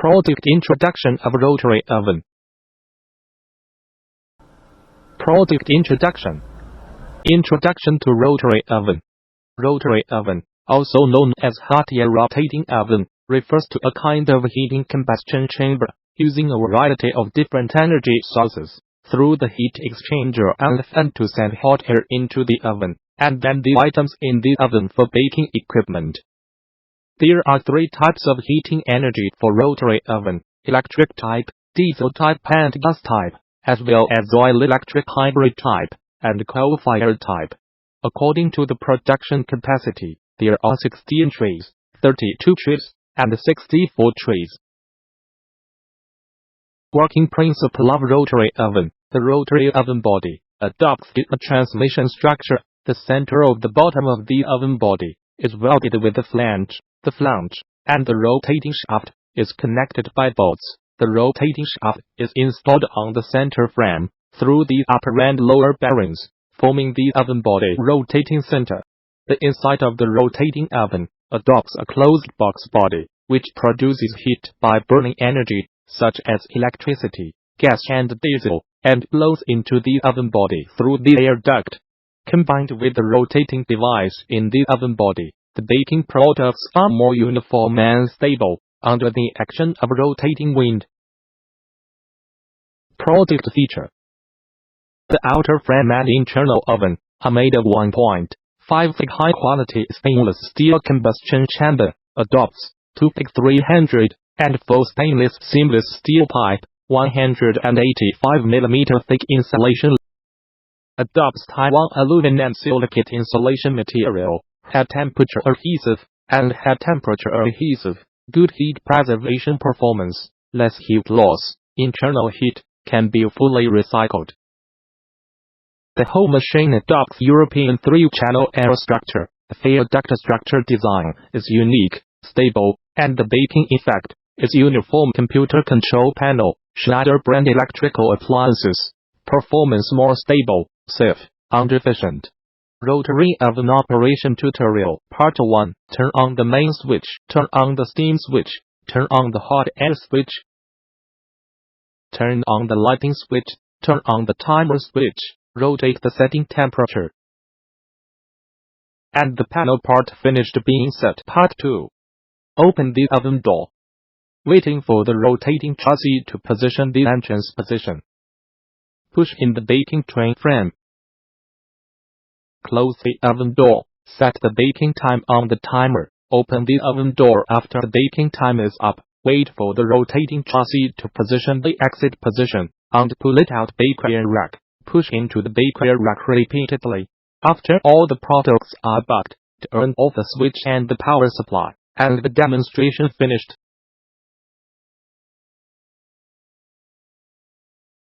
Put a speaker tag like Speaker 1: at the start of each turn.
Speaker 1: Product introduction of rotary oven. Product introduction. Introduction to rotary oven. Rotary oven, also known as hot air rotating oven, refers to a kind of heating combustion chamber using a variety of different energy sources through the heat exchanger and fan to send hot air into the oven, and then the items in the oven for baking equipment. There are three types of heating energy for rotary oven: electric type, diesel type and gas type, as well as oil-electric hybrid type, and coal-fired type. According to the production capacity, there are 16 trays, 32 trays, and 64 trays. Working principle of rotary oven. The rotary oven body adopts a transmission structure. The center of the bottom of the oven body is welded with the flange. The flange and the rotating shaft is connected by bolts. The rotating shaft is installed on the center frame through the upper and lower bearings, forming the oven body rotating center. The inside of the rotating oven adopts a closed box body, which produces heat by burning energy, such as electricity, gas and diesel, and blows into the oven body through the air duct. Combined with the rotating device in the oven body, the baking products are more uniform and stable under the action of rotating wind. Product feature. The outer frame and internal oven are made of 1.5 thick high-quality stainless steel combustion chamber, adopts 2 thick 300 and 4 stainless seamless steel pipe, 185 mm thick insulation. Adopts Taiwan aluminum silicate insulation material, high temperature adhesive, and high temperature adhesive, good heat preservation performance, less heat loss, internal heat, can be fully recycled. The whole machine adopts European 3-channel air structure. The air duct structure design is unique, stable, and the baking effect is uniform. Computer control panel, Schneider brand electrical appliances. Performance more stable, safe, and efficient. Rotary oven operation tutorial. Part 1. Turn on the main switch. Turn on the steam switch. Turn on the hot air switch. Turn on the lighting switch. Turn on the timer switch. Rotate the setting temperature. And the panel part finished being set. Part 2. Open the oven door. Waiting for the rotating chassis to position the entrance position. Push in the baking tray frame. Close the oven door. Set the baking time on the timer. Open the oven door after the baking time is up. Wait for the rotating chassis to position the exit position, and pull it out bakery rack. Push into the bakery rack repeatedly. After all the products are baked, turn off the switch and the power supply, and the demonstration finished.